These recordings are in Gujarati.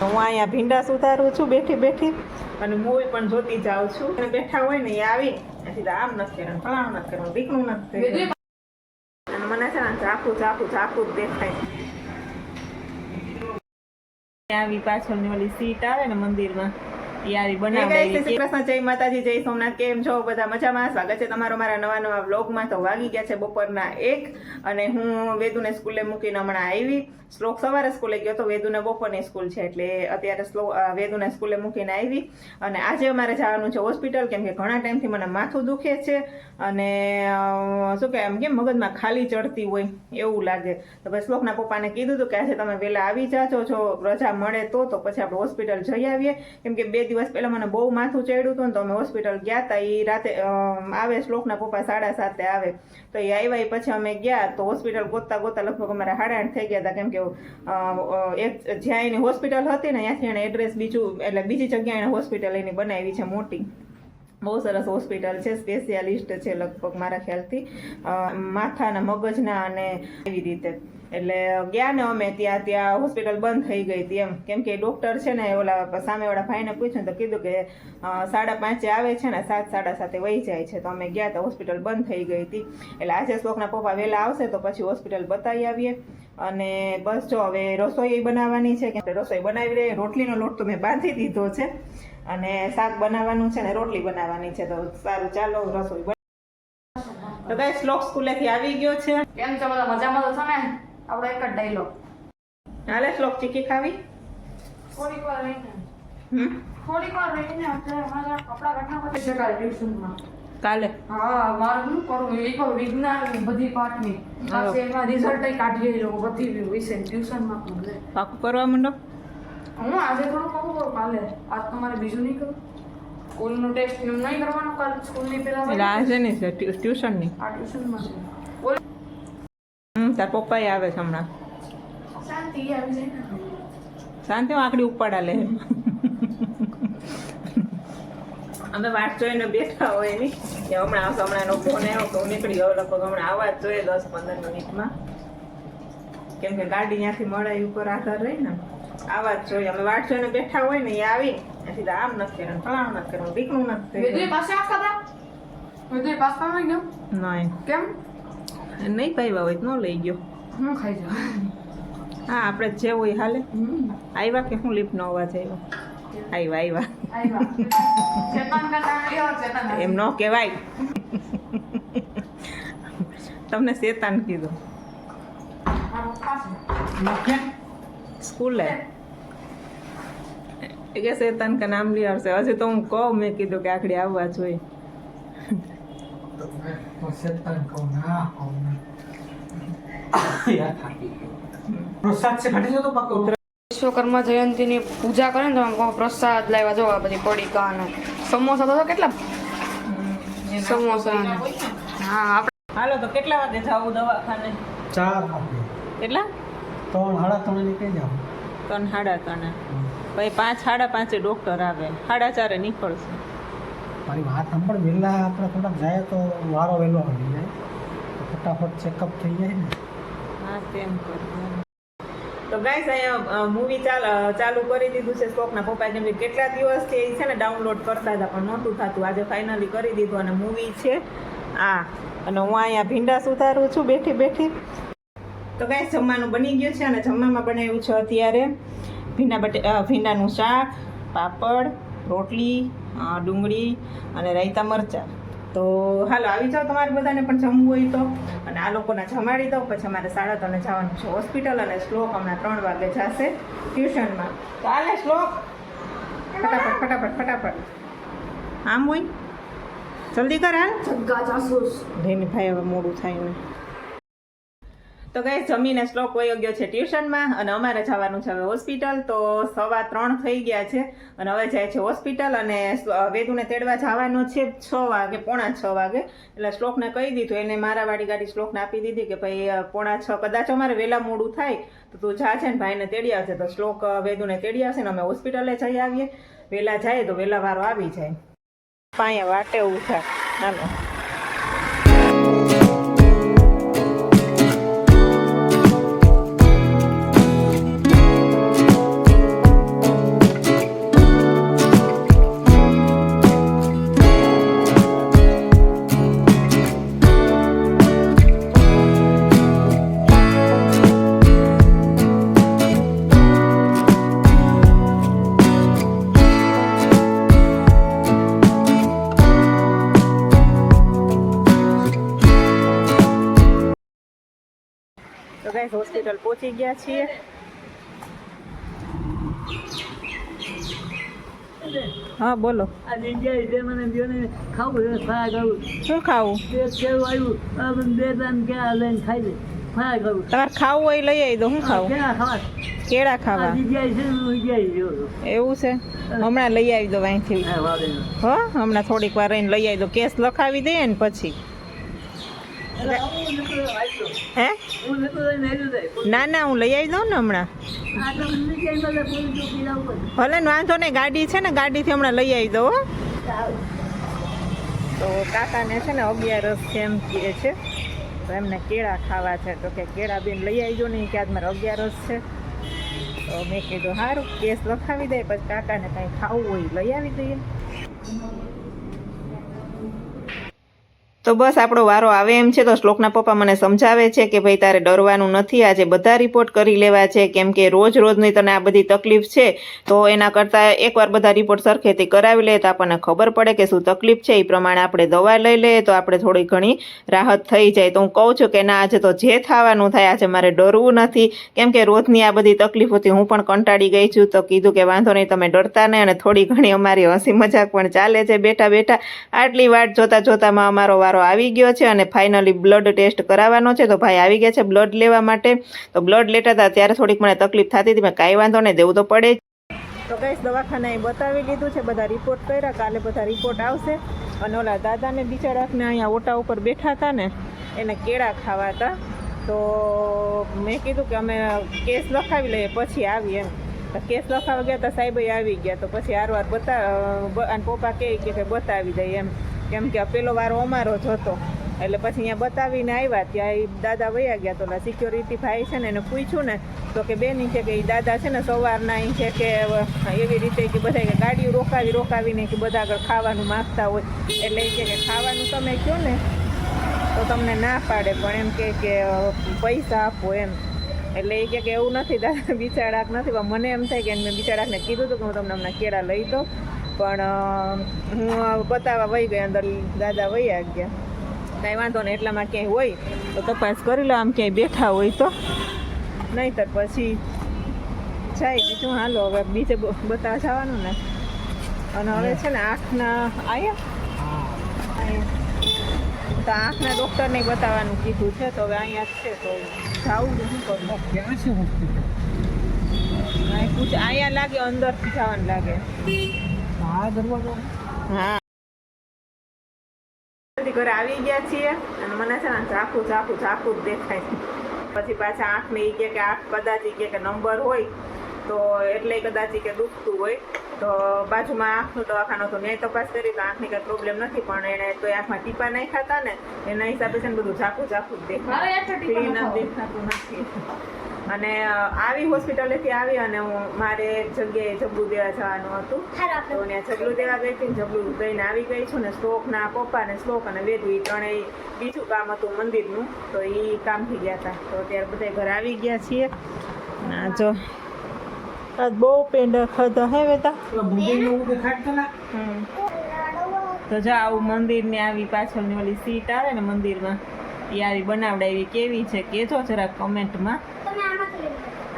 હું અહીંયા ભીંડા સુધારું છું બેઠી બેઠી અને મૂવી પણ જોતી જાઉં છું. અને બેઠા હોય ને એ આવી સીધા આમ નથી કરવાનું, ફલાણું નથી કરવાનું, ઢીકણું નથી કરવાનું. અને મને છે ને ઝાખું જ દેખાય. આવી પાછળની ઓલી સીટ આવે ને મંદિરમાં યારી બનાવી. શ્રી કૃષ્ણ, જય માતાજી, જય સોમનાથ. કેમ છો બધા? મજામાં. સ્વાગત છે તમારો મારા નવા વ્લોગમાં. તો વાગી ગયા છે બપોરના 1 અને હું વેદુને સ્કૂલે મૂકીને હમણાં આવી. શ્લોક સવારે સ્કૂલે ગયો તો, વેદુને બપોરની સ્કૂલ છે એટલે અત્યારે વેદુને સ્કૂલે મૂકીને આવી. અને આજે અમારે જવાનું છે હોસ્પિટલ, કેમ કે ઘણા ટાઈમથી મને માથું દુખે છે અને શું કે એમ કેમ મગજમાં ખાલી ચડતી હોય એવું લાગે. તો પછી શ્લોકના પપ્પાને કીધું હતું કે આજે તમે વહેલા આવી જાજો, જો રજા મળે તો પછી આપણે હોસ્પિટલ જઈ આવીએ. કેમ કે 2 દિવસ પહેલા મને બહુ માથું ચડ્યું હતું ને તો અમે હોસ્પિટલ ગયા હતા. એ રાતે આવે શ્લોકના પપ્પા 7:30 આવે તો એ આવ્યા. પછી અમે ગયા તો હોસ્પિટલ ગોતતા લગભગ અમારા 8:30 થઈ ગયા હતા. કેમ કે એક જ્યાં એની હોસ્પિટલ હતી ને ત્યાંથી એને એડ્રેસ બીજું એટલે બીજી જગ્યાએ એને હોસ્પિટલ એની બનાવી છે મોટી. બહુ સરસ હોસ્પિટલ છે, સ્પેશિયાલિસ્ટ છે લગભગ મારા ખ્યાલથી માથાના મગજના અને એવી રીતે. એટલે ગયા ને અમે ત્યાં હોસ્પિટલ બંધ થઈ ગઈ હતી એમ. કેમ કે ડૉક્ટર છે ને ઓલા સામેવાળા ભાઈને પૂછ્યું તો કીધું કે 5:30 આવે છે ને 7:30 વહી જાય છે. તો અમે ગયા તો હોસ્પિટલ બંધ થઈ ગઈ હતી. એટલે આજે શ્લોકના પપ્પા વહેલા આવશે તો પછી હોસ્પિટલ બતાવી આવીએ. અને બસ જો હવે રસોઈ બનાવવાની છે, કે રસોઈ બનાવી રહી. રોટલીનો લોટ તો મેં બાંધી દીધો છે અને શાક બનાવવાનું છે ને રોટલી બનાવવાની છે. તો સારું, ચાલો રસોઈ તો ગાય શ્લોક સ્કૂલેથી આવી ગયો છે. કેમ છો બધા? મજામાં તો છો ને? આપણો એક જ ડાયલોગ હાલે. શ્લોક ચીકી ખાવી? થોડીક વાર રહીને આપણે મારા કપડા કાઢના પછી શકાય ટ્યુશનમાં કાલે. હા, મારે શું કરવું એ કહું, વિજ્ઞાન બધી પાઠની પછી એમાં રિઝલ્ટ કાઢીએ એ લોકો બધી વિશે ટ્યુશનમાં પણ પાકું કરવા માંડો. હું આજે થોડું કરું, કાલે આજ તમારે બીજું નહીં કરું. સ્કૂલનું ટેસ્ટ નહીં કરવાનું કાલે, સ્કૂલની પહેલા એટલે આજે નહીં છે ટ્યુશનની. આ ટ્યુશનમાં છે. તાર પપ્પા આવે છે હમણાં. શાંતિ આવી જાય ને. શાંતિ આકડી ઉપાડા લે. અમે વાટ જોઈને બેઠા હોય એની કે હમણાં આવશે, હમણાં ફોન આવ્યો તો નીકળી ગયો લગભગ. હમણાં આવવા જ જોઈએ 10-15 મિનિટમાં. કેમ કે ગાડી ત્યાંથી મળે ઉપર આધાર રહી ને, આવા જ જોઈએ. અમે વાટ જોઈને બેઠા હોય ને એ આવી સીધા આમ નથી કરવાનું, ફલાણું નથી કરવાનું, ઢીકણું નથી કરવાનું. પાસે આખા હતા પાસ્તા નહીં ગયો નહીં. કેમ નહીં પાવ્યા હોય ન લઈ ગયો? હું ખાઈ જાઉં. હા, આપણે જે હોય હાલે. આવ્યા કે હું લિફ્ટનો અવાજ આવ્યા? એમ ન કહેવાય. તમને શેતાન કીધું સ્કૂલે કે શેતાન કા નામ लिया છે. હજી તો હું કહું, મેં કીધું કે આખડી આવવા જોઈએ. વિશ્વકર્મા જયંતિની પૂજા કરે ને તો પ્રસાદ લાવ્યા. જો આ બધી પડીકા અને સમોસા તો કેટલા સમોસા. હા, હાલો તો કેટલા વાગે જાવું દવાખાને? 4 કેટલા? 3:30 નીકળી જાવ. 3:30. પછી 5:30 ડૉક્ટર આવે, 4:30 નીકળશે. મારી વાત સાંભળ, વહેલા આપણે થોડાક જાય તો વારો વહેલો આવી જાય તો ફટાફટ ચેકઅપ થઈ જાય ને. હા, તેમ કરવું. તો ગાઈસ અહીંયા મૂવી ચાલુ કરી દીધું છે શ્લોકના પપ્પાએ. કેમ કે કેટલા દિવસથી એ છે ને ડાઉનલોડ કરતા હતા પણ નહોતું થતું. આજે ફાઇનલી કરી દીધું અને મૂવી છે આ. અને હું અહીંયા ભીંડા સુધારું છું બેઠી બેઠી. તો ગાઈસ જમવાનું બની ગયું છે અને જમવામાં બનાવ્યું છે અત્યારે ભીંડાનું શાક, પાપડ, રોટલી, ડુંગળી અને રાયતા મરચાં. તો હાલો આવી જાઓ, તમારે બધાને પણ જમવું હોય તો. અને આ લોકોને જમાડી દઉં પછી અમારે 3:30 જવાનું છે હોસ્પિટલ. અને શ્લોક હમણાં 3 વાગે જશે ટ્યુશનમાં. તો હાલે શ્લોક, ફટાફટ. આમ હોય જલ્દી કર હાલ. જગ્ગા જાસૂસ રેની ભાઈ હવે મોડું થાય ને. તો ગાઈસ જમીને શ્લોક વયો ગયો છે ટ્યુશનમાં અને અમારે જવાનું છે હવે હોસ્પિટલ. તો 3:15 થઈ ગયા છે અને હવે જાય છે હોસ્પિટલ. અને વેદુને તેડવા જવાનો છે 6 વાગે, 5:45 વાગે. એટલે શ્લોકને કહી દીધું, એને મારા વાળી ગાડી શ્લોકને આપી દીધી કે ભાઈ 5:45 કદાચ અમારે વહેલા મોડું થાય તો તું જા છે ને ભાઈને તેડી આવશે. તો શ્લોક વેદુને તેડી આવશે ને અમે હોસ્પિટલે જઈ આવીએ. વહેલા જાય તો વહેલા વારો આવી જાય. પાયા વાટે ઉઠા. હાલો. ગાઈસ હોસ્પિટલ પહોંચી ગયા છીએ. હા બોલો. શું ખાવું? તમારે ખાવું હોય લઈ આવી દો. શું ખાવું? કેળા ખાવા? એવું છે? હમણાં લઈ આવી દો અહીંથી. હો હમણાં થોડીક વાર રહીને લઈ આવી દો. કેસ લખાવી દઈએ ને પછી. હે ના ના હું લઈ આવી દઉં ને હમણાં. ભલે ને વાંધો નહીં, ગાડી છે ને, ગાડીથી હમણાં લઈ આવી દો. તો કાકાને છે ને 11 છે એમ કહે છે, તો એમને કેળા ખાવા છે. તો કે કેળા બેન લઈ આવજો ને કે આજ મારે 11 છે. તો મેં કીધું સારું, કેસ લખાવી દે પછી કાકાને કાંઈ ખાવું હોય લઈ આવી દઈએ. તો બસ આપણો વારો આવે એમ છે. તો શ્લોકના પપ્પા મને સમજાવે છે કે ભાઈ તારે ડરવાનું નથી, આજે બધા રિપોર્ટ કરી લેવા છે, કેમ કે રોજ રોજની તને આ બધી તકલીફ છે. તો એના કરતાં એકવાર બધા રિપોર્ટ સરખેથી કરાવી લે તો આપણને ખબર પડે કે શું તકલીફ છે. એ પ્રમાણે આપણે દવા લઈ લઈએ તો આપણે થોડી ઘણી રાહત થઈ જાય. તો હું કહું છું કે ના, આજે તો જે થવાનું થાય, આજે મારે ડરવું નથી, કેમ કે રોજની આ બધી તકલીફોથી હું પણ કંટાળી ગઈ છું. તો કીધું કે વાંધો નહીં, તમે ડરતા નહીં, અને થોડી ઘણી અમારી હસી મજાક પણ ચાલે છે બેઠા બેઠા. આટલી વાટ જોતા જોતામાં અમારો વારો આવી ગયો છે અને ફાઇનલી બ્લડ ટેસ્ટ કરાવવાનો છે. તો ભાઈ આવી ગયા છે બ્લડ લેવા માટે. તો બ્લડ લેતા હતા ત્યારે થોડીક મને તકલીફ થતી હતી. મેં કાંઈ વાંધો નહીં, દેવું તો પડે જ. તો ગાઈસ દવાખાને બતાવી લીધું છે, બધા રિપોર્ટ કર્યા, કાલે બધા રિપોર્ટ આવશે. અને ઓલા દાદાને બિચારાને અહીંયા ઓટા ઉપર બેઠા હતા ને, એને કેળા ખાવા હતા. તો મેં કીધું કે અમે કેસ લખાવી લઈએ પછી આવી એમ. તો કેસ લખાવા ગયા હતા, સાહેબ આવી ગયા. તો પછી હારવાર અને પપ્પા કહે કે બતાવી દઈએ એમ, કેમ કે પેલો વારો અમારો જ હતો. એટલે પછી અહીંયા બતાવીને આવ્યા, ત્યાં એ દાદા વયા ગયા. તો સિક્યોરિટી ભાઈ છે ને એને પૂછ્યું ને, તો કે બેન છે કે એ દાદા છે ને સવારના અહીં છે કે એવી રીતે કે બધા કે ગાડીઓ રોકાવીને કે બધા આગળ ખાવાનું માગતા હોય. એટલે એ કે ખાવાનું તમે કહો ને તો તમને ના પાડે, પણ એમ કે પૈસા આપો એમ. એટલે એ કે એવું નથી દાદા, બિચારાક નથી. પણ મને એમ થાય કે મેં બિચારાકને કીધું હતું કે હું તમને હમણાં કેળા લઈ દઉં, પણ હું બતાવવા વહી ગઈ, અંદર દાદા વહી ગયા. કાંઈ વાંધો નહીં, એટલામાં ક્યાંય હોય તો તપાસ કરી લો, આમ ક્યાંય બેઠા હોય તો. નહીંતર પછી જાય બીજું. હાલો હવે બીજે બતાવવા જવાનું ને. અને હવે છે ને આંખના આવ્યા તો આંખના ડૉક્ટરને બતાવવાનું કીધું છે. તો હવે અહીંયા જ છે, તો જાવું શું કરું? ક્યાં છે હોસ્પિટલ? અહીંયા લાગે, અંદરથી જવાનું લાગે. આ દરવાજો? હા, ઘરે આવી ગયા છીએ અને મને છે ને ઝાખું જ દેખાય છે. પછી પાછા આંખને એ કે આંખ કદાચ કે નંબર હોય તો એટલે કદાચ કે દુખતું હોય. તો બાજુમાં આંખનું દવાખાનું હતું, મેં તપાસ કરી તો આંખની કંઈ પ્રોબ્લેમ નથી, પણ એને તો આંખમાં ટીપા નહીં ખાતા ને એના હિસાબે છે ને બધું ઝાખું જ દેખાતું નથી. અને આવી હોસ્પિટલેથી આવી અને હું મારે જગ્યાએ જબલું દેવા જવાનું હતું. તો ત્યાં જબલું દેવા ગઈ હતી, જબલું દઈને આવી ગઈ છું ને. શ્લોકના પપ્પા ને શ્લોક અને વેદુ એ ત્રણેય બીજું કામ હતું મંદિરનું, તો એ કામથી ગયા હતા. તો અત્યારે બધા ઘરે આવી ગયા છીએ. જો આજ બહુ પેંડા ખાધા હે બેટા. તો જો આવું મંદિરની આવી પાછળની ઓલી સીટ આવે ને મંદિરમાં, એ આવી બનાવડાવી કેવી છે કેજો જરાક કમેન્ટમાં.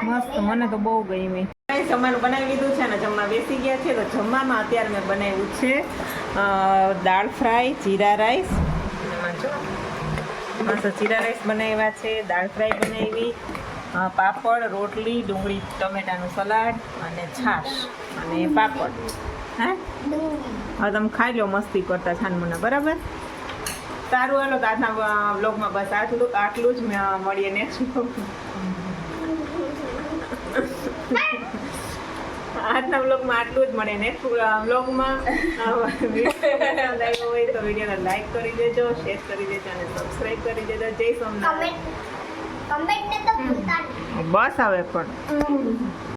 મસ્ત, મને તો બહુ ગમી. જમવાનું બનાવી લીધું છે અને જમવા બેસી ગયા છે. તો જમવામાં અત્યારે મેં બનાવ્યું છે દાળ ફ્રાય, જીરા રાઈસ. મસ્ત જીરા રાઈસ બનાવ્યા છે, દાળ ફ્રાય બનાવી, પાપડ, રોટલી, ડુંગળી ટમેટાનું સલાડ અને છાશ અને પાપડ. હા, હવે તમે ખાઈ લો મસ્તી કરતા છાનમુના. બરાબર, સારું. હાલો તો આજના વ્લોગમાં બસ આટલું જ. મળીએ નેક્સ્ટ આજના વ્લોગમાં આટલું જ. મળે નેક્સ્ટ વ્લોગમાં. લાગ્યો હોય તો વિડીયોને લાઈક કરી દેજો, શેર કરી દેજો અને સબસ્ક્રાઈબ કરી દેજો. જય સોમનાથ. બસ હવે પણ